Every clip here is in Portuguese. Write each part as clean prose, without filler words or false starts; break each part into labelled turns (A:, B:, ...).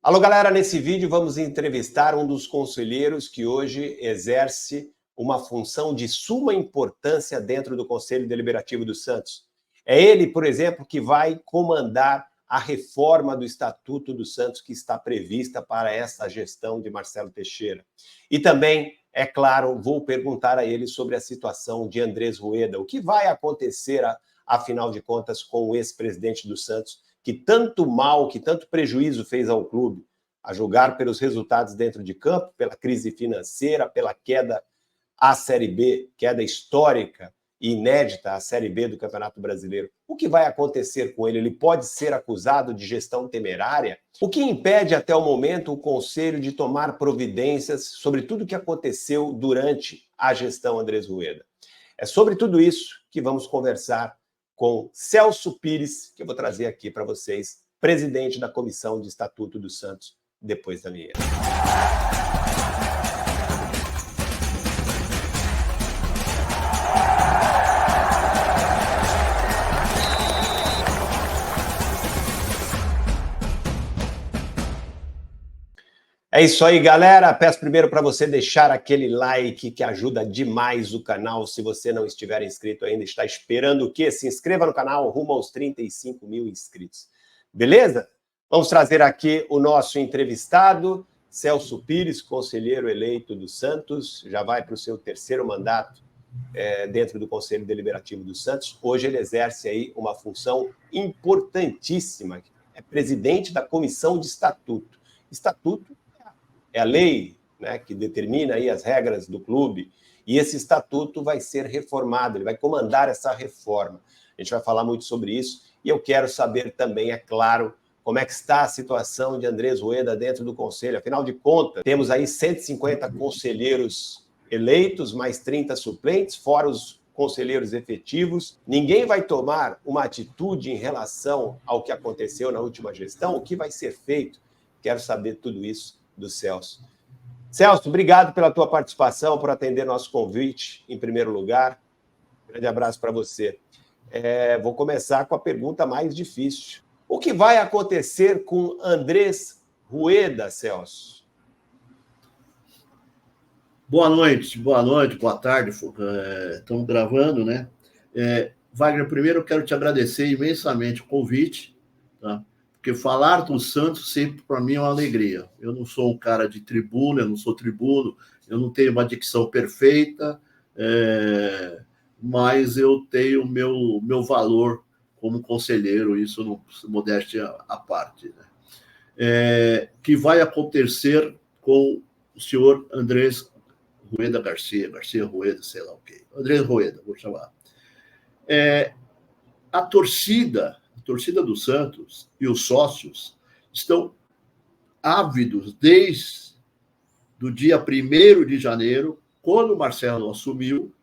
A: Alô, galera, nesse vídeo vamos entrevistar um dos conselheiros que hoje exerce uma função de suma importância dentro do Conselho Deliberativo do Santos. É ele, por exemplo, que vai comandar a reforma do Estatuto do Santos que está prevista para essa gestão de Marcelo Teixeira. E também, é claro, vou perguntar a ele sobre a situação de Andrés Rueda, o que vai acontecer, afinal de contas, com o ex-presidente do Santos, que tanto mal, que tanto prejuízo fez ao clube, a julgar pelos resultados dentro de campo, pela crise financeira, pela queda à Série B, queda histórica e inédita à Série B do Campeonato Brasileiro. O que vai acontecer com ele? Ele pode ser acusado de gestão temerária? O que impede até o momento o Conselho de tomar providências sobre tudo o que aconteceu durante a gestão Andrés Rueda? É sobre tudo isso que vamos conversar com Celso Pires, que eu vou trazer aqui para vocês, presidente da Comissão de Estatuto do Santos, depois da vinheta. É isso aí, galera. Peço primeiro para você deixar aquele like que ajuda demais o canal. Se você não estiver inscrito ainda, está esperando o quê? Se inscreva no canal, rumo aos 35 mil inscritos. Beleza? Vamos trazer aqui o nosso entrevistado, Celso Pires, conselheiro eleito do Santos. Já vai para o seu terceiro mandato dentro do Conselho Deliberativo do Santos. Hoje ele exerce aí uma função importantíssima. É presidente da Comissão de Estatuto. Estatuto é a lei, né, que determina aí as regras do clube, e esse estatuto vai ser reformado, ele vai comandar essa reforma. A gente vai falar muito sobre isso, e eu quero saber também, é claro, como é que está a situação de Andrés Rueda dentro do Conselho. Afinal de contas, temos aí 150 conselheiros eleitos, mais 30 suplentes, fora os conselheiros efetivos. Ninguém vai tomar uma atitude em relação ao que aconteceu na última gestão, o que vai ser feito. Quero saber tudo isso do Celso. Celso, obrigado pela tua participação, por atender nosso convite, em primeiro lugar. Grande abraço para você. Vou começar com a pergunta mais difícil. O que vai acontecer com Andrés Rueda, Celso?
B: Boa noite, boa tarde. Estamos gravando, né? Wagner, primeiro eu quero te agradecer imensamente o convite, tá? Porque falar do Santos sempre, para mim, é uma alegria. Eu não sou um cara de tribuna, eu não sou tribuno, eu não tenho uma dicção perfeita, mas eu tenho o meu valor como conselheiro, isso não, modéstia à parte. Né? Que vai acontecer com o senhor Andrés Rueda Garcia Rueda, sei lá o quê. Andrés Rueda, vou chamar. A torcida do Santos e os sócios estão ávidos desde o dia 1º de janeiro, quando o Marcelo assumiu,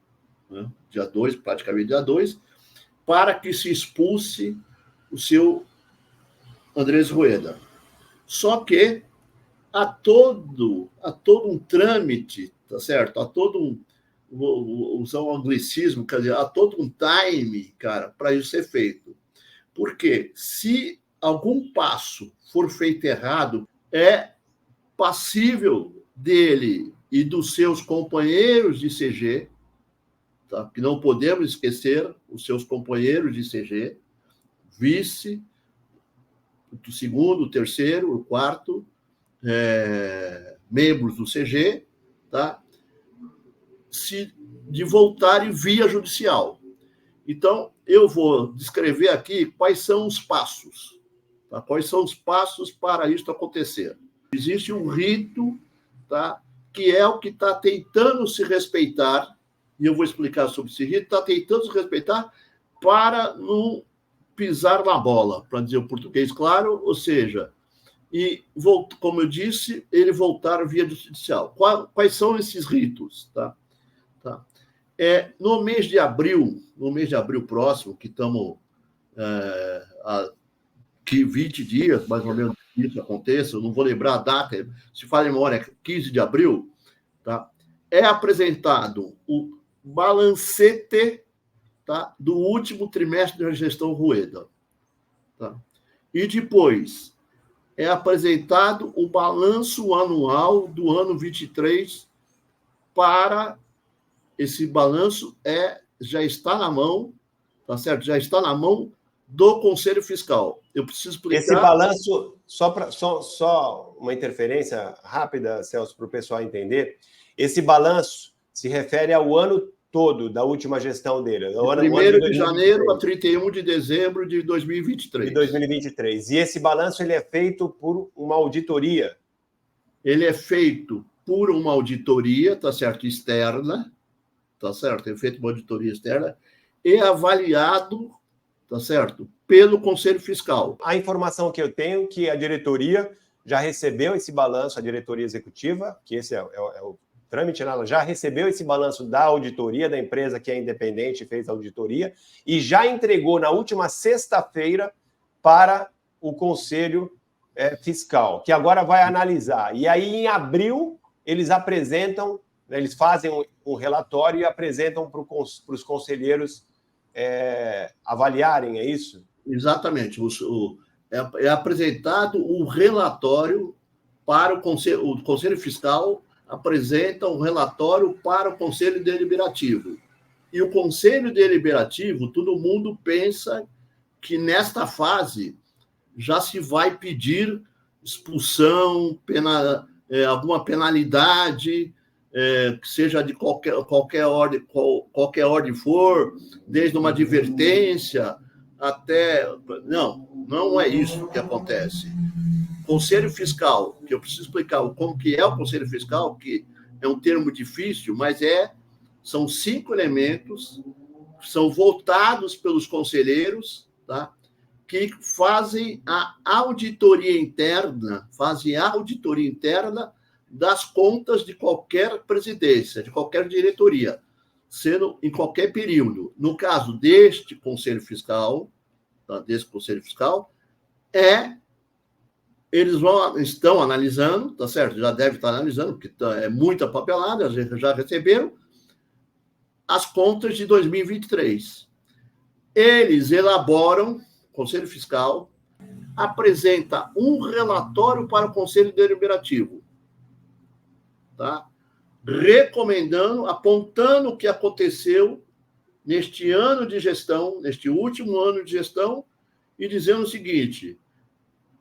B: né, dia 2, praticamente dia 2, para que se expulse o seu Andrés Rueda. Só que há todo um trâmite, tá certo? Há todo usar um anglicismo, quer dizer, há todo um time, cara, para isso ser feito. Porque se algum passo for feito errado, é passível dele e dos seus companheiros de CG, tá? Que não podemos esquecer os seus companheiros de CG, vice, o segundo, o terceiro, o quarto, membros do CG, tá? De voltarem via judicial. Então, eu vou descrever aqui quais são os passos. Tá? Quais são os passos para isso acontecer. Existe um rito, tá? Que é o que está tentando se respeitar, e eu vou explicar sobre esse rito, está tentando se respeitar para não pisar na bola, para dizer o português claro, ou seja, como eu disse, ele voltar via judicial. Quais são esses ritos? Tá? No mês de abril próximo, que estamos que 20 dias, mais ou menos, isso aconteça, eu não vou lembrar a data, se fala em memória, 15 de abril, tá? É apresentado o balancete, tá, do último trimestre da gestão Rueda. Tá? E depois é apresentado o balanço anual do ano 23 para esse balanço já está na mão, tá certo? Já está na mão do Conselho Fiscal. Eu preciso explicar.
A: Esse balanço, só uma interferência rápida, Celso, para o pessoal entender. Esse balanço se refere ao ano todo da última gestão dele.
B: De 1º de janeiro a 31 de dezembro de 2023.
A: De 2023. E esse balanço ele é feito por uma auditoria.
B: Ele é feito por uma auditoria, tá certo, externa, tá certo? É feito uma auditoria externa e avaliado, tá certo, pelo Conselho Fiscal.
A: A informação que eu tenho é que a diretoria já recebeu esse balanço, a diretoria executiva, que esse é o trâmite, ela já recebeu esse balanço da auditoria, da empresa que é independente e fez a auditoria, e já entregou na última sexta-feira para o Conselho Fiscal, que agora vai analisar. E aí, em abril, eles apresentam, né, eles fazem um relatório e apresentam para os conselheiros avaliarem, é isso?
B: Exatamente. É apresentado um relatório para o Conselho Fiscal, apresenta um relatório para o Conselho Deliberativo. E o Conselho Deliberativo, todo mundo pensa que nesta fase já se vai pedir expulsão, alguma penalidade, que seja de qualquer ordem for, desde uma advertência até... Não é isso que acontece. Conselho Fiscal, que eu preciso explicar como que é o Conselho Fiscal, que é um termo difícil, mas são 5 elementos, são voltados pelos conselheiros, tá? Que fazem a auditoria interna, das contas de qualquer presidência, de qualquer diretoria, sendo em qualquer período. No caso deste Conselho Fiscal, tá? Eles estão analisando, tá certo? Já deve estar analisando, porque é muita papelada, já receberam as contas de 2023. Eles elaboram, o Conselho Fiscal apresenta um relatório para o Conselho Deliberativo, tá? Recomendando, apontando o que aconteceu neste ano de gestão, neste último ano de gestão, e dizendo o seguinte: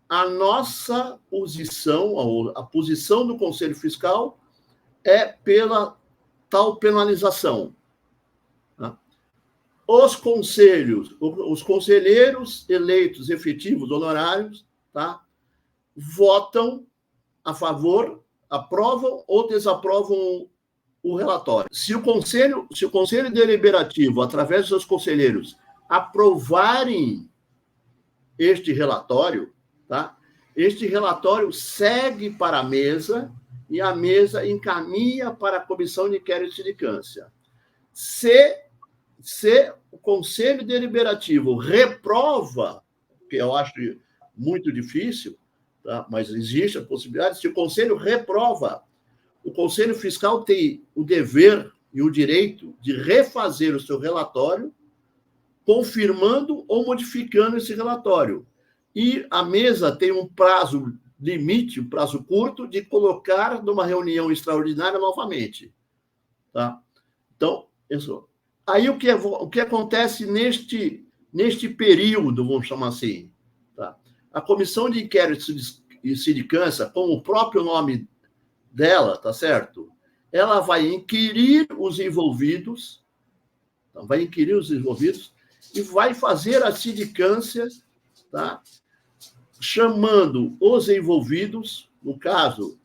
B: a nossa posição, a posição do Conselho Fiscal é pela tal penalização. Tá? Os conselheiros eleitos efetivos honorários, tá? Votam a favor, aprovam ou desaprovam o relatório. Se o Conselho Deliberativo, através dos seus conselheiros, aprovarem este relatório, tá? Este relatório segue para a mesa e a mesa encaminha para a Comissão de Inquérito e Sindicância. Se o Conselho Deliberativo reprova, que eu acho muito difícil, tá? Mas existe a possibilidade, se o Conselho reprova, o Conselho Fiscal tem o dever e o direito de refazer o seu relatório, confirmando ou modificando esse relatório. E a mesa tem um prazo limite, um prazo curto, de colocar numa reunião extraordinária novamente. Tá? Então, isso. Aí o que acontece neste período, vamos chamar assim? Tá? A Comissão de Inquérito e Sindicância, como o próprio nome dela, tá certo? Ela vai inquirir os envolvidos, e vai fazer a sindicância, tá? Chamando os envolvidos, no caso,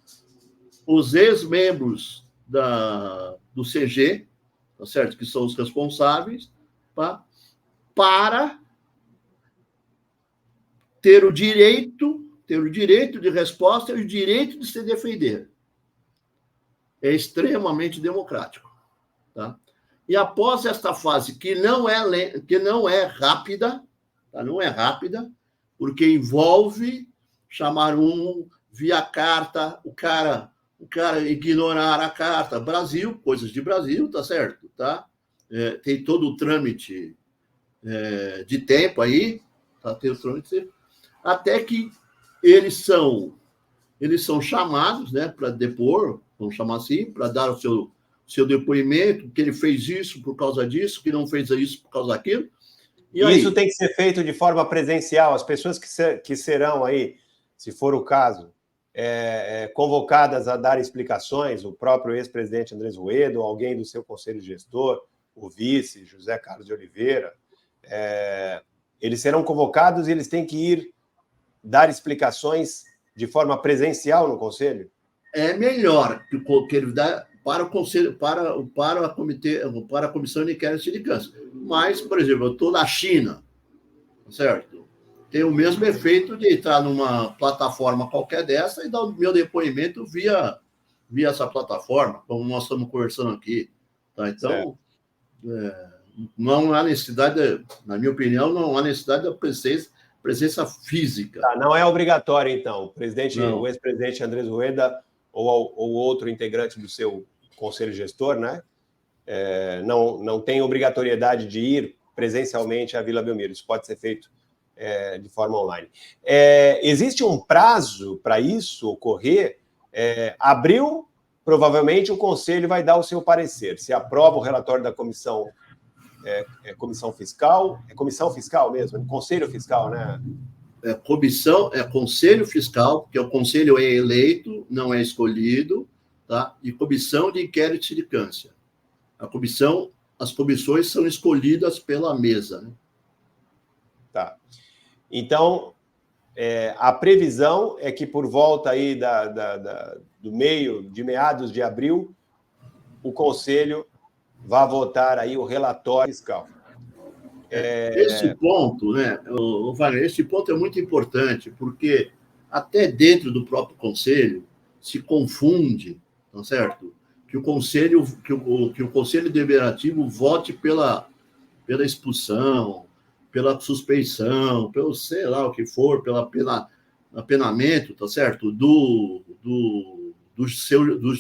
B: os ex-membros do CG, tá certo? Que são os responsáveis, tá? Para ter o direito de resposta e o direito de se defender. É extremamente democrático, tá? E após esta fase, que não é rápida, tá? Não é rápida, porque envolve chamar via carta, o cara ignorar a carta, Brasil, coisas de Brasil, tá certo? Tá? Tem todo o trâmite de tempo aí, tá? Tem o trâmite, até que eles são chamados, né, para depor, vamos chamar assim, para dar o seu depoimento, que ele fez isso por causa disso, que não fez isso por causa daquilo.
A: E aí, isso tem que ser feito de forma presencial. As pessoas que serão aí, se for o caso, convocadas a dar explicações, o próprio ex-presidente Andrés Rueda, ou alguém do seu conselho gestor, o vice, José Carlos de Oliveira, eles serão convocados e eles têm que ir dar explicações de forma presencial no conselho?
B: É melhor que ele dá para o conselho, para a comissão de inquérito de câncer. Mas, por exemplo, eu estou na China, certo? Tem o mesmo efeito de entrar numa plataforma qualquer dessa e dar o meu depoimento via essa plataforma, como nós estamos conversando aqui. Tá? Então, não há necessidade, na minha opinião, não há necessidade da presença física.
A: Tá, não é obrigatório, então. O ex-presidente Andrés Rueda ou outro integrante do seu conselho gestor, né? Não tem obrigatoriedade de ir presencialmente à Vila Belmiro. Isso pode ser feito de forma online. Existe um prazo para isso ocorrer? Abril, provavelmente o conselho vai dar o seu parecer. Se aprova o relatório da comissão, comissão fiscal, comissão fiscal mesmo, conselho fiscal, né?
B: Conselho fiscal, porque o conselho é eleito, não é escolhido, tá? E comissão de inquérito de sindicância. As comissões são escolhidas pela mesa, né?
A: Tá. Então, a previsão é que por volta aí do meados de abril, o Conselho vá votar aí o relatório fiscal.
B: Esse ponto, né, Wagner, esse ponto é muito importante, porque até dentro do próprio Conselho se confunde, tá certo? Que o Conselho Deliberativo vote pela expulsão, pela suspeição, pelo sei lá o que for, pelo apenamento, tá certo? Dos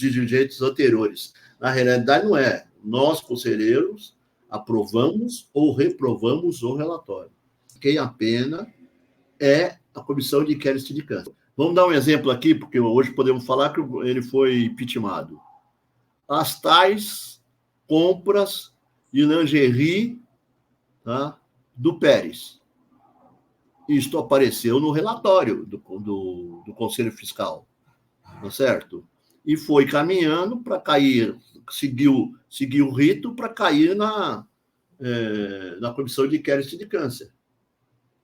B: dirigentes anteriores. Na realidade, não é. Nós, conselheiros, aprovamos ou reprovamos o relatório. Quem apena é a comissão de inquérito de câncer. Vamos dar um exemplo aqui, porque hoje podemos falar que ele foi impeachmentado. As tais compras de lingerie, tá, do Pérez. Isto apareceu no relatório do Conselho Fiscal, tá certo? E foi caminhando para cair, seguiu o rito para cair na comissão de inquérito de câncer.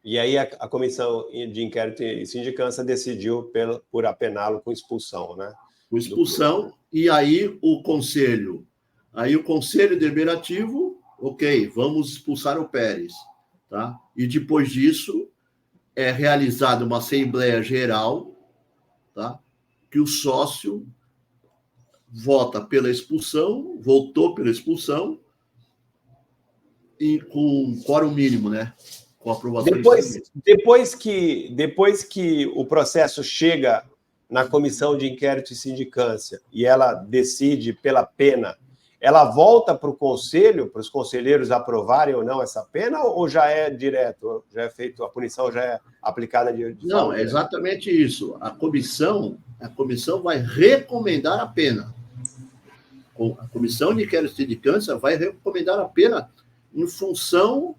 A: E aí a comissão de inquérito e sindicância decidiu por apená-lo com expulsão, né?
B: Com expulsão, e aí o Conselho Deliberativo, ok, vamos expulsar o Pérez, tá? E depois disso é realizada uma Assembleia Geral, tá? Que o sócio votou pela expulsão, e com quórum mínimo, né? Com aprovação.
A: Depois que o processo chega na comissão de inquérito e sindicância e ela decide pela pena, ela volta para o conselho, para os conselheiros aprovarem ou não essa pena, ou já é direto, já é feito, a punição já é aplicada de
B: Não, é exatamente isso. A comissão vai recomendar a pena. A comissão de inquérito e sindicância vai recomendar a pena em função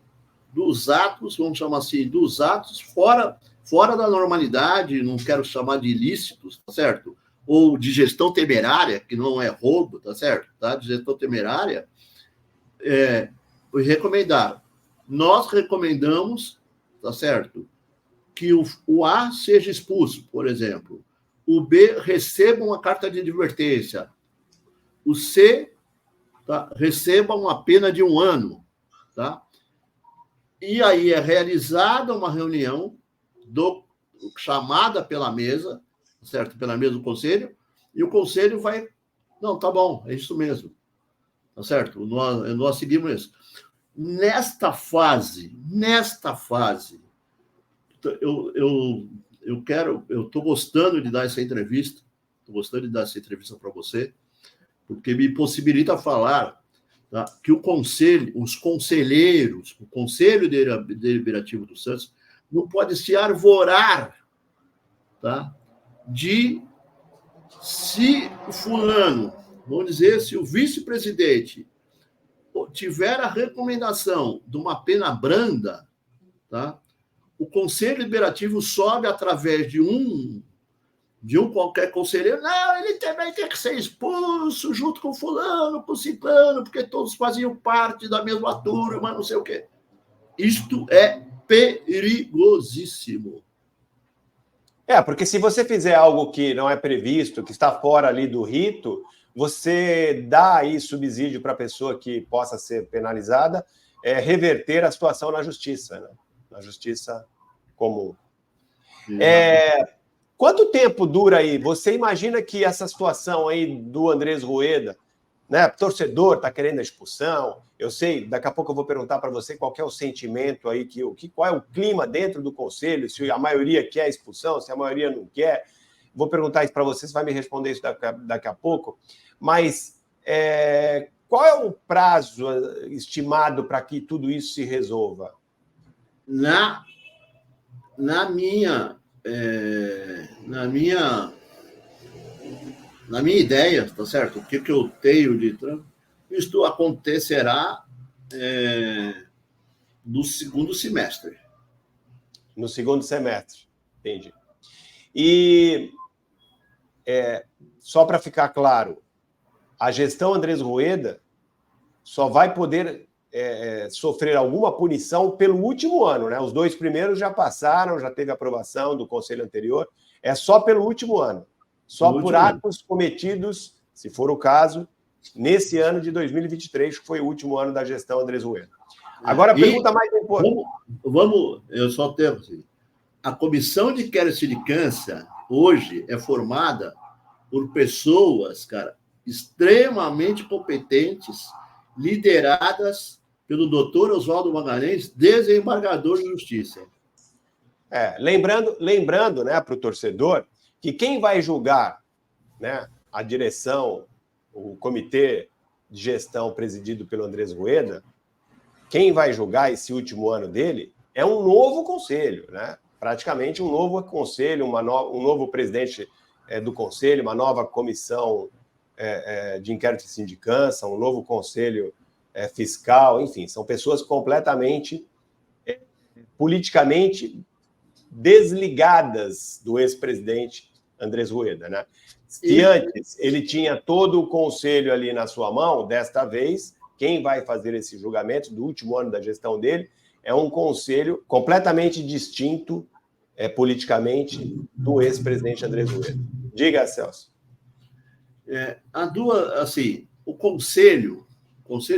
B: dos atos, vamos chamar assim, dos atos fora da normalidade, não quero chamar de ilícitos, tá certo? Ou de gestão temerária, que não é roubo, tá certo? Tá? De gestão temerária, recomendar. Nós recomendamos, tá certo? Que o A seja expulso, por exemplo. O B receba uma carta de advertência. O C, tá, receba uma pena de 1 ano, tá? E aí é realizada uma reunião chamada pela mesa, certo? Pela mesa do conselho, e o conselho vai... Não, tá bom, é isso mesmo. Tá certo? Nós seguimos isso. Nesta fase, eu estou gostando de dar essa entrevista, para você, porque me possibilita falar, tá, que os conselheiros, o Conselho Deliberativo do Santos, não pode se arvorar tá? De se o fulano, vamos dizer, se o vice-presidente tiver a recomendação de uma pena branda, tá? O Conselho Deliberativo sobe através de um qualquer conselheiro. Não, ele também tem que ser expulso junto com fulano, com ciclano, porque todos faziam parte da mesma turma, não sei o quê. Isto é perigosíssimo.
A: Porque se você fizer algo que não é previsto, que está fora ali do rito, você dá aí subsídio para a pessoa que possa ser penalizada, reverter a situação na justiça, né? Na justiça comum. Quanto tempo dura aí? Você imagina que essa situação aí do Andrés Rueda, né? Torcedor está querendo a expulsão. Eu sei, daqui a pouco eu vou perguntar para você qual que é o sentimento aí, qual é o clima dentro do conselho, se a maioria quer a expulsão, se a maioria não quer. Vou perguntar isso para você, você vai me responder isso daqui a pouco. Mas qual é o prazo estimado para que tudo isso se resolva?
B: Na minha ideia, tá certo? O que eu tenho de Trump, isto acontecerá no segundo semestre.
A: No segundo semestre, entendi. E só para ficar claro, a gestão Andrés Rueda só vai poder sofrer alguma punição pelo último ano, né? Os 2 primeiros já passaram, já teve aprovação do conselho anterior, é só pelo último ano. Só por atos cometidos, se for o caso, nesse ano de 2023, que foi o último ano da gestão Andrés Rueda. Agora, a pergunta mais importante...
B: Eu só tenho assim, a comissão de querosindicância hoje é formada por pessoas, cara, extremamente competentes, lideradas pelo doutor Oswaldo Magalhães, desembargador de justiça.
A: Lembrando, né, para o torcedor, que quem vai julgar, né, a direção, o comitê de gestão presidido pelo Andrés Rueda, quem vai julgar esse último ano dele é um novo conselho, né? Praticamente um novo conselho, um novo presidente do conselho, uma nova comissão de inquérito e sindicância, um novo conselho fiscal, enfim, são pessoas completamente politicamente desligadas do ex-presidente Andrés Rueda, né? Se antes ele tinha todo o conselho ali na sua mão, desta vez, quem vai fazer esse julgamento do último ano da gestão dele é um conselho completamente distinto politicamente do ex-presidente Andrés Rueda. Diga, Celso.
B: O conselho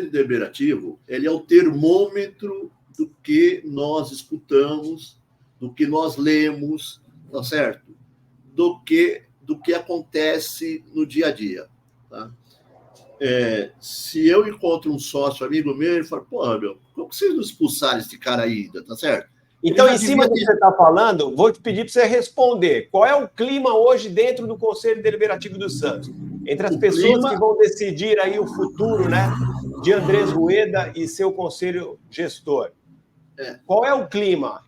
B: deliberativo, ele é o termômetro do que nós escutamos, do que nós lemos, tá certo? Do que acontece no dia a dia, tá? Se eu encontro um sócio amigo meu, ele fala, como que vocês não expulsaram esse cara ainda, tá certo?
A: Então, em cima do que você está falando, vou te pedir para você responder. Qual é o clima hoje dentro do Conselho Deliberativo do Santos? Entre as pessoas que vão decidir aí o futuro, né, de Andrés Rueda e seu conselho gestor. Qual é o clima?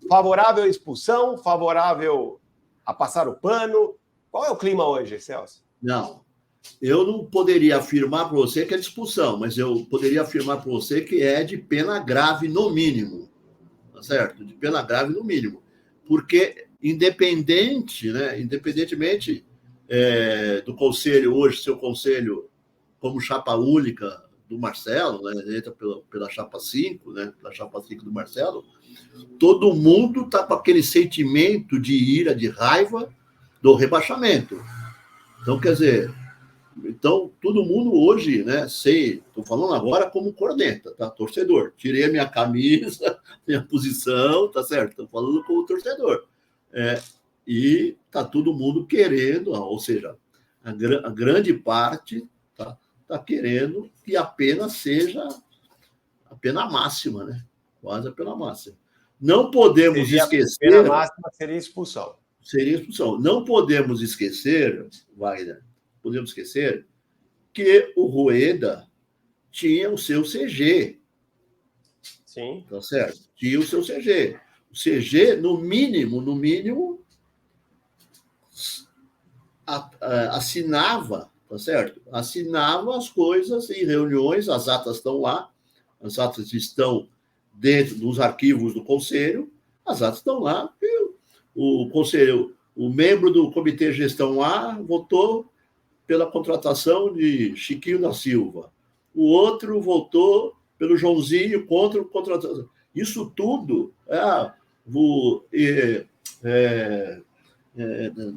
A: Favorável à expulsão? Favorável a passar o pano? Qual é o clima hoje, Celso?
B: Não. Eu não poderia afirmar para você que é de expulsão, mas eu poderia afirmar para você que é de pena grave no mínimo. Tá certo? De pena grave no mínimo. Porque, independentemente do conselho hoje, seu conselho como chapa única do Marcelo, né, entra pela chapa 5, né, pela chapa 5 do Marcelo, todo mundo está com aquele sentimento de ira, de raiva do rebaixamento. Então, quer dizer, todo mundo hoje, né, estou falando agora como corneta, tá? Torcedor. Tirei a minha camisa, minha posição, tá certo? Estou falando como torcedor. E tá todo mundo querendo, ou seja, a grande parte tá querendo que a pena seja a pena máxima, né? Quase a pena máxima. Não podemos esquecer...
A: A pena máxima seria expulsão.
B: Seria expulsão. Não podemos esquecer, Wagner, que o Rueda tinha o seu CG.
A: Sim.
B: Tá certo? Tinha o seu CG. O CG, no mínimo, assinava, tá certo? Assinava as coisas em reuniões, as atas estão lá, as atas estão dentro dos arquivos do conselho, as atas estão lá, e o conselho, o membro do comitê de gestão A votou pela contratação de Chiquinho da Silva, o outro votou pelo Joãozinho contra a contratação. Isso tudo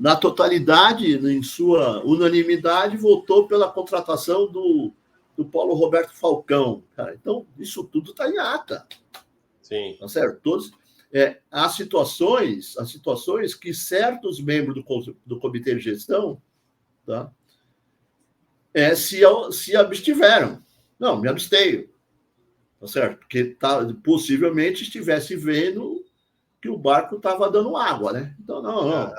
B: na totalidade, em sua unanimidade, votou pela contratação do Paulo Roberto Falcão. Cara. Então, isso tudo está em ata.
A: Sim.
B: Tá certo? Há situações que certos membros do comitê de gestão, tá, se abstiveram. Não, me abstenho. Tá certo? Porque possivelmente estivesse vendo que o barco estava dando água, né? Então, não.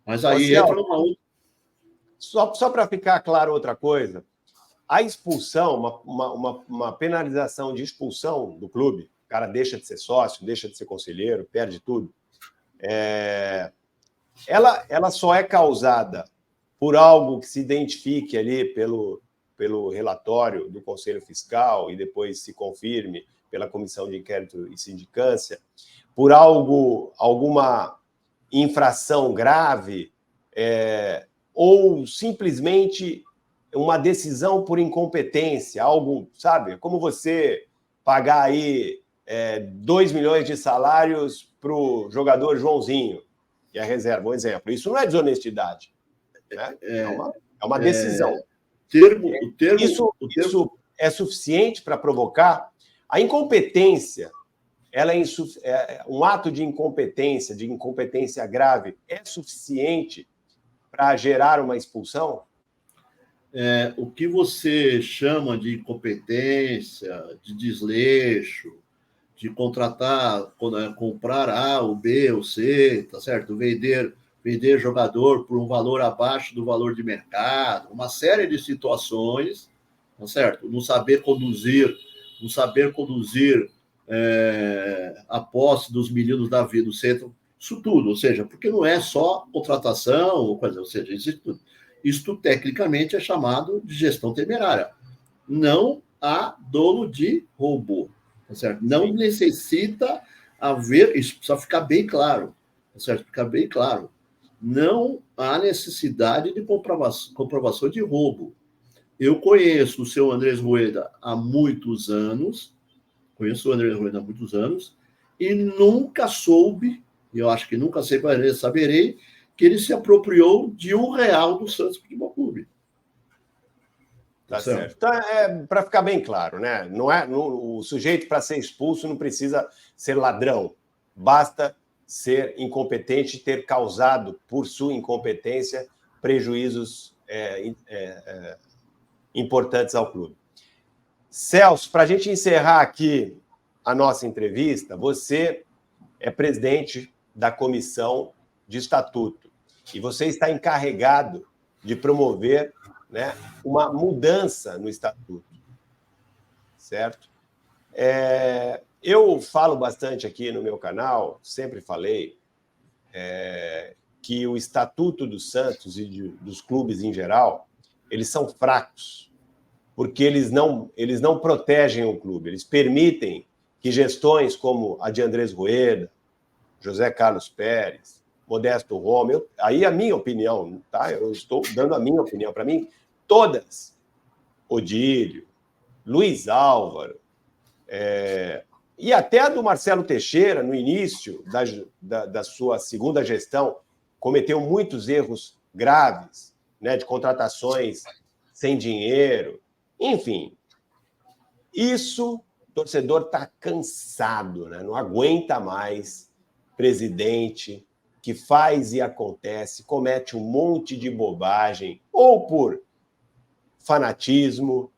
B: Mas aí entra uma outra.
A: Só para ficar claro outra coisa, a expulsão, uma penalização de expulsão do clube, o cara deixa de ser sócio, deixa de ser conselheiro, perde tudo, ela só é causada por algo que se identifique ali pelo relatório do Conselho Fiscal e depois se confirme pela Comissão de Inquérito e Sindicância, por alguma infração grave, ou simplesmente uma decisão por incompetência, algo, sabe? Como você pagar aí 2 milhões de salários para o jogador Joãozinho, que é reserva, um exemplo. Isso não é desonestidade. Né? É uma decisão. Isso é suficiente para provocar a incompetência. Ela um ato de incompetência grave, é suficiente para gerar uma expulsão?
B: O que você chama de incompetência, de desleixo, de contratar, comprar A, ou B, ou C, tá certo? Vender jogador por um valor abaixo do valor de mercado, uma série de situações, tá certo? Não saber conduzir a posse dos meninos da vida do centro, isso tudo, ou seja, porque não é só contratação, ou seja, isso tecnicamente é chamado de gestão temerária. Não há dolo de roubo, tá certo? Não necessita haver, isso precisa ficar bem claro, tá certo? Ficar bem claro. Não há necessidade de comprovação de roubo. Eu conheço o seu Andrés Rueda há muitos anos, e nunca soube, eu acho que nunca saberei, que ele se apropriou de R$1 do Santos Futebol Clube.
A: Tá certo. Então, para ficar bem claro, né? O sujeito, para ser expulso, não precisa ser ladrão. Basta ser incompetente e ter causado, por sua incompetência, prejuízos importantes ao clube. Celso, para a gente encerrar aqui a nossa entrevista, você é presidente da Comissão de Estatuto e você está encarregado de promover, né, uma mudança no Estatuto, certo? Eu falo bastante aqui no meu canal, sempre falei, que o Estatuto do Santos e dos clubes em geral, eles são fracos, porque eles não protegem o clube, eles permitem que gestões como a de Andrés Rueda, José Carlos Pérez, Modesto Roma, aí a minha opinião, tá? Eu estou dando a minha opinião. Para mim, todas, Odílio, Luiz Álvaro, e até a do Marcelo Teixeira, no início da sua segunda gestão, cometeu muitos erros graves, né, de contratações sem dinheiro, enfim. Isso, o torcedor está cansado, né? Não aguenta mais presidente que faz e acontece, comete um monte de bobagem, ou por fanatismo,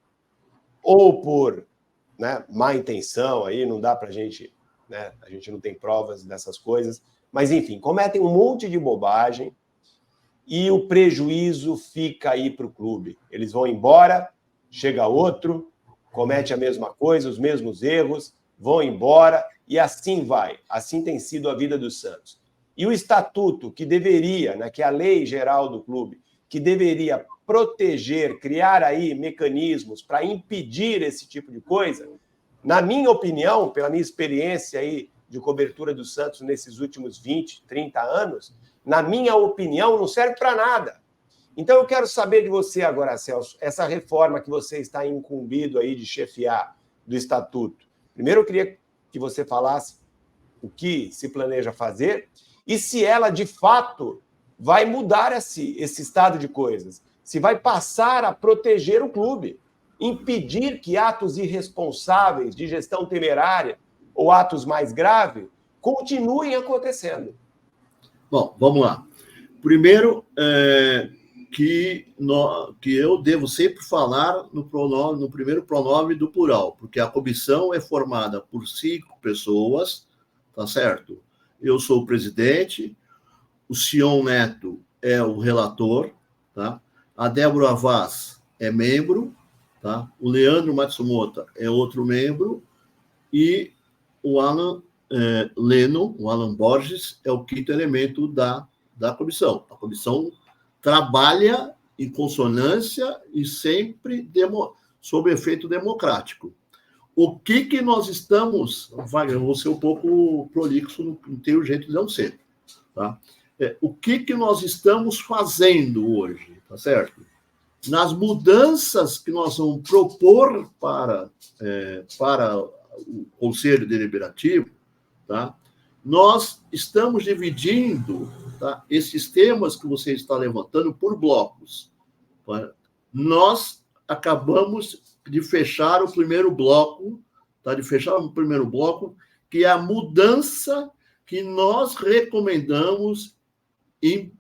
A: ou por, né, má intenção, aí não dá para a gente, né, a gente não tem provas dessas coisas, mas, enfim, cometem um monte de bobagem e o prejuízo fica aí para o clube. Eles vão embora, chega outro, comete a mesma coisa, os mesmos erros, vão embora, e assim vai. Assim tem sido a vida do Santos. E o estatuto que deveria, né, que é a lei geral do clube, que deveria proteger, criar aí mecanismos para impedir esse tipo de coisa, na minha opinião, pela minha experiência aí de cobertura do Santos nesses últimos 20, 30 anos, na minha opinião, não serve para nada. Então, eu quero saber de você agora, Celso, essa reforma que você está incumbido aí de chefiar do Estatuto. Primeiro, eu queria que você falasse o que se planeja fazer e se ela, de fato, vai mudar esse estado de coisas, se vai passar a proteger o clube, impedir que atos irresponsáveis de gestão temerária ou atos mais graves continuem acontecendo.
B: Bom, vamos lá. Primeiro, que eu devo sempre falar no primeiro pronome do plural, porque a comissão é formada por 5 pessoas, tá certo? Eu sou o presidente, o Sion Neto é o relator, tá? A Débora Vaz é membro, tá? O Leandro Matsumoto é outro membro e o Alan Lennon, o Alan Borges, é o 5º elemento da comissão. A comissão trabalha em consonância e sempre sob efeito democrático. O que nós estamos... Eu vou ser um pouco prolixo, não tenho jeito de não ser. Tá? O que nós estamos fazendo hoje, tá certo? Nas mudanças que nós vamos propor para o Conselho Deliberativo, tá? Nós estamos dividindo, tá, esses temas que você está levantando por blocos. Tá? Nós acabamos de fechar o primeiro bloco, tá? Que é a mudança que nós recomendamos em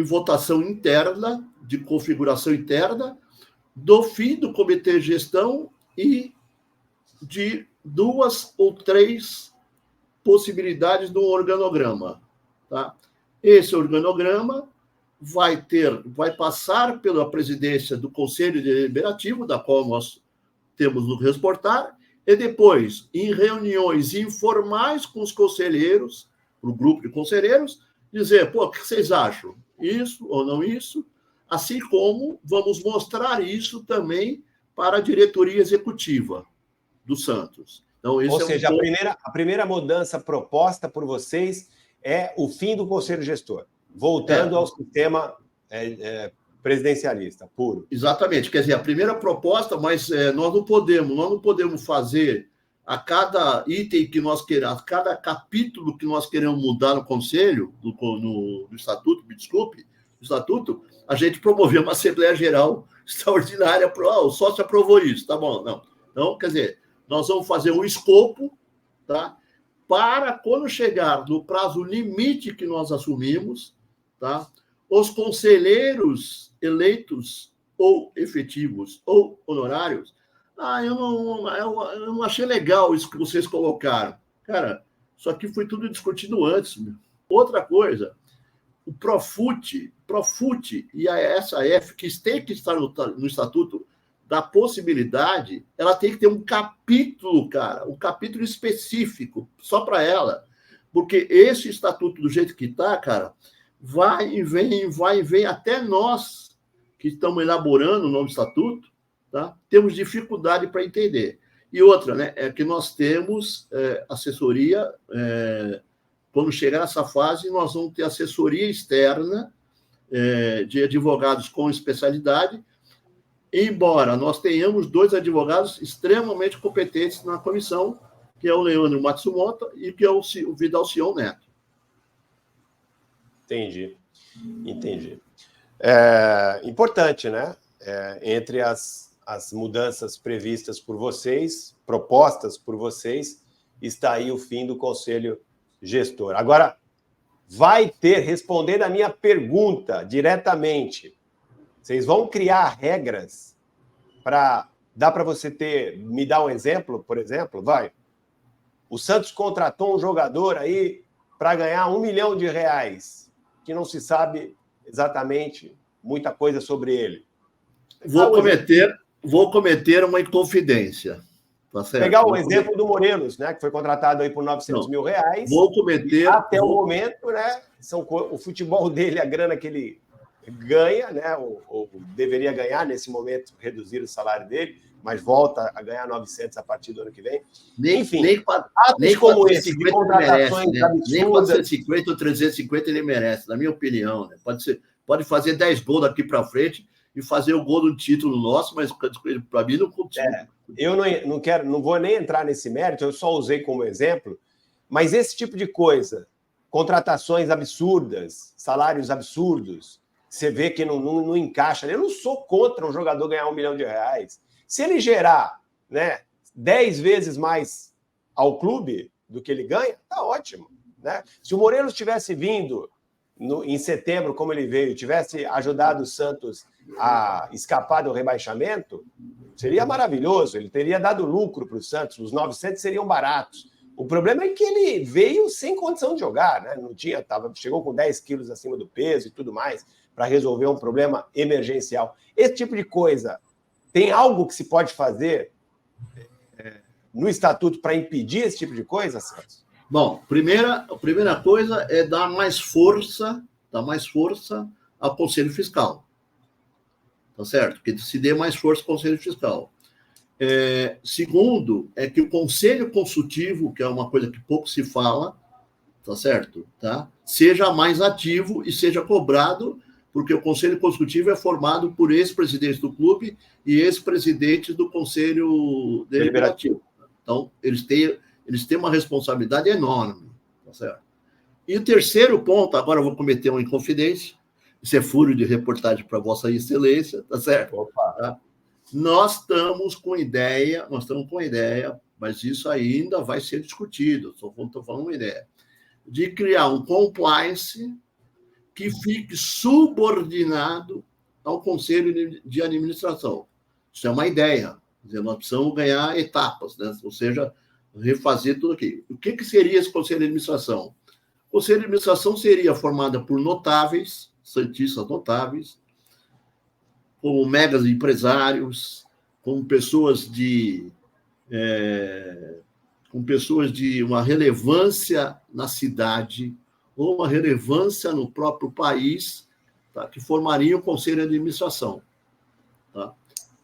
B: votação interna, de configuração interna, do fim do comitê de gestão e de 2 ou 3 possibilidades do organograma. Tá? Esse organograma vai passar pela presidência do Conselho Deliberativo, da qual nós temos no reportar, e depois, em reuniões informais com os conselheiros, o grupo de conselheiros, dizer, o que vocês acham? Isso ou não isso? Assim como vamos mostrar isso também para a diretoria executiva do Santos. Então,
A: ou seja, a primeira mudança proposta por vocês é o fim do Conselho Gestor, voltando ao sistema presidencialista puro.
B: Exatamente. Quer dizer, a primeira proposta, mas nós não podemos fazer a cada item que nós queremos, a cada capítulo que nós queremos mudar no Conselho, no Estatuto, me desculpe, no Estatuto, a gente promover uma Assembleia Geral extraordinária. O sócio aprovou isso, tá bom? Não. Então, quer dizer, nós vamos fazer um escopo, tá? Para quando chegar no prazo limite que nós assumimos, tá? Os conselheiros eleitos ou efetivos ou honorários, eu não achei legal isso que vocês colocaram. Cara, isso aqui foi tudo discutido antes. Meu. Outra coisa, o Profut e a SAF, que tem que estar no Estatuto, da possibilidade, ela tem que ter um capítulo, cara, um capítulo específico, só para ela. Porque esse estatuto, do jeito que está, cara, vai e vem, até nós que estamos elaborando o novo estatuto, tá? Temos dificuldade para entender. E outra, né, é que nós temos assessoria, quando chegar nessa fase, nós vamos ter assessoria externa de advogados com especialidade, embora nós tenhamos 2 advogados extremamente competentes na comissão, que é o Leandro Matsumoto e que é o Vidal Sion Neto.
A: Entendi. Importante, né? Entre as mudanças previstas por vocês, propostas por vocês, está aí o fim do Conselho Gestor. Agora, respondendo a minha pergunta diretamente, vocês vão criar regras para... Dá para você me dar um exemplo, por exemplo? Vai. O Santos contratou um jogador aí para ganhar R$1 milhão, que não se sabe exatamente muita coisa sobre ele.
B: Vou cometer uma inconfidência. Tá certo?
A: Pegar o exemplo do Morelos, né, que foi contratado aí por R$900 mil.
B: Vou cometer...
A: Até o momento, né, o futebol dele, a grana que ele ganha, né, ou deveria ganhar nesse momento, reduzir o salário dele, mas volta a ganhar 900 a partir do ano que vem. Enfim,
B: nem
A: como esse, de contratações
B: merece, né?
A: absurdas.
B: Nem 450 ou 350 ele merece, na minha opinião. Né? Pode fazer 10 gols daqui para frente e fazer o gol do título nosso, mas para mim não continua.
A: Eu não vou nem entrar nesse mérito, eu só usei como exemplo, mas esse tipo de coisa, contratações absurdas, salários absurdos, você vê que não encaixa. Eu não sou contra um jogador ganhar R$1 milhão. Se ele gerar, né, 10 vezes mais ao clube do que ele ganha, tá ótimo. Né? Se o Morelos tivesse vindo em setembro, como ele veio, tivesse ajudado o Santos a escapar do rebaixamento, seria maravilhoso. Ele teria dado lucro para o Santos, os 900 seriam baratos. O problema é que ele veio sem condição de jogar, né? Chegou com 10 quilos acima do peso e tudo mais, para resolver um problema emergencial. Esse tipo de coisa, tem algo que se pode fazer no estatuto para impedir esse tipo de coisa, Santos?
B: Bom, a primeira coisa é dar mais força ao Conselho Fiscal. Tá certo? Que se dê mais força ao Conselho Fiscal. Segundo, é que o Conselho Consultivo, que é uma coisa que pouco se fala, tá certo? Tá? Seja mais ativo e seja cobrado, porque o Conselho Consultivo é formado por ex-presidentes do clube e ex-presidentes do Conselho Deliberativo. Então, eles têm uma responsabilidade enorme. Tá certo? E o terceiro ponto, agora eu vou cometer uma inconfidência, isso é furo de reportagem para Vossa Excelência, tá certo?
A: Opa.
B: Tá? Nós estamos com ideia, mas isso ainda vai ser discutido, estou falando uma ideia, de criar um compliance que fique subordinado ao Conselho de Administração. Isso é uma ideia. Quer dizer, nós precisamos ganhar etapas, né? Ou seja, refazer tudo aqui. O que seria esse Conselho de Administração? O Conselho de Administração seria formado por notáveis, santistas notáveis, como megas empresários, com pessoas de uma relevância na cidade ou uma relevância no próprio país, tá? Que formariam o Conselho de Administração, tá?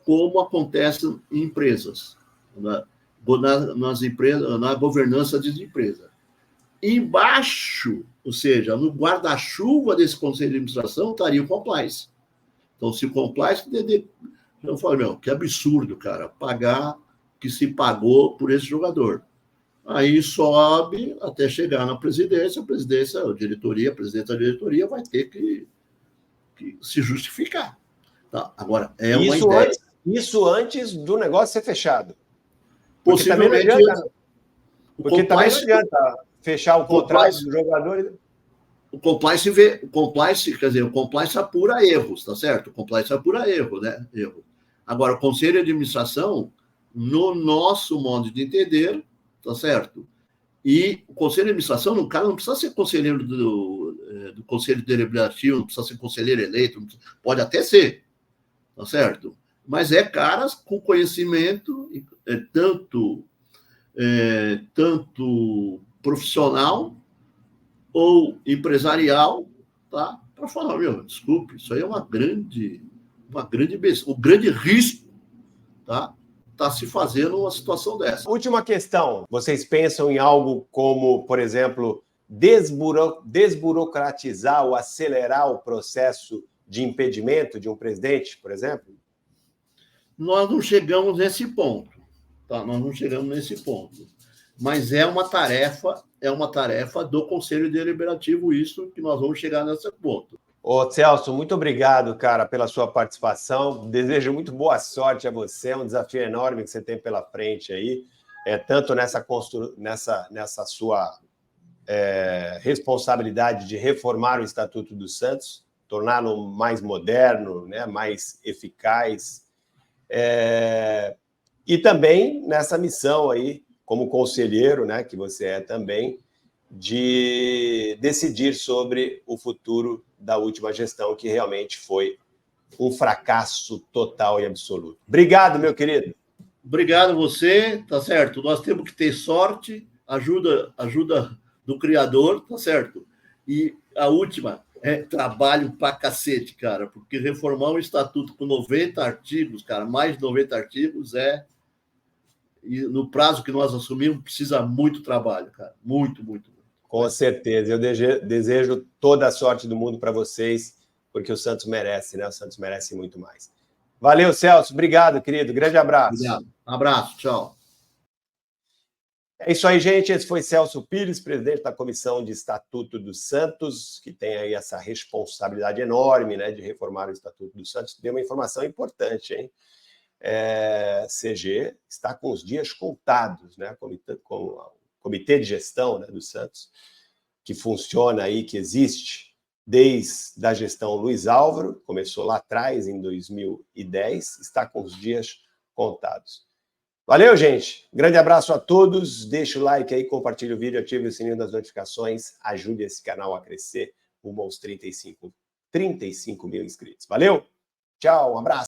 B: Como acontece em empresas, nas empresas, na governança de empresa. Embaixo, ou seja, no guarda-chuva desse Conselho de Administração, estaria o compliance. Então, se o compliance... Eu falo, que absurdo, cara, pagar o que se pagou por esse jogador. Aí sobe até chegar na presidência, a presidente da diretoria vai ter que se justificar. Tá? Agora, uma ideia...
A: Isso antes do negócio ser fechado.
B: Possivelmente...
A: Porque também não adianta fechar o contrato do jogador...
B: O compliance, quer dizer, o compliance apura erros, tá certo? O compliance apura erro, né? Erro. Agora, o Conselho de Administração, no nosso modo de entender, tá certo? E o Conselho de Administração, no caso, não precisa ser conselheiro do Conselho Deliberativo, não precisa ser conselheiro eleito, pode até ser, tá certo? Mas caras com conhecimento, tanto profissional ou empresarial, tá? Para falar, desculpe, isso aí é um grande risco, tá? Tá se fazendo uma situação dessa.
A: Última questão, vocês pensam em algo como, por exemplo, desburocratizar ou acelerar o processo de impedimento de um presidente, por exemplo?
B: Nós não chegamos nesse ponto, tá? Nós não chegamos nesse ponto. Mas é uma tarefa do Conselho Deliberativo, isso que nós vamos chegar nesse ponto.
A: Ô, Celso, muito obrigado, cara, pela sua participação. Desejo muito boa sorte a você. É um desafio enorme que você tem pela frente aí, tanto nessa sua responsabilidade de reformar o Estatuto dos Santos, torná-lo mais moderno, né, mais eficaz, e também nessa missão aí, como conselheiro, né, que você é também, de decidir sobre o futuro da última gestão, que realmente foi um fracasso total e absoluto. Obrigado, meu querido.
B: Obrigado a você, tá certo? Nós temos que ter sorte, ajuda do Criador, tá certo? E a última é trabalho pra cacete, cara, porque reformar um estatuto com 90 artigos, cara, mais de 90 artigos e no prazo que nós assumimos, precisa muito trabalho, cara. Muito, muito.
A: Com certeza. Eu desejo toda a sorte do mundo para vocês, porque o Santos merece, né? O Santos merece muito mais. Valeu, Celso. Obrigado, querido. Grande abraço.
B: Obrigado. Um abraço. Tchau.
A: É isso aí, gente. Esse foi Celso Pires, presidente da Comissão de Estatuto do Santos, que tem aí essa responsabilidade enorme, né, de reformar o Estatuto do Santos. Deu uma informação importante, hein? CG está com os dias contados, né? Com o Comitê de Gestão, né, do Santos, que funciona aí, que existe desde a gestão Luiz Álvaro, começou lá atrás, em 2010, está com os dias contados. Valeu, gente. Grande abraço a todos. Deixa o like aí, compartilha o vídeo, ative o sininho das notificações, ajude esse canal a crescer rumo aos 35 mil inscritos. Valeu? Tchau, um abraço.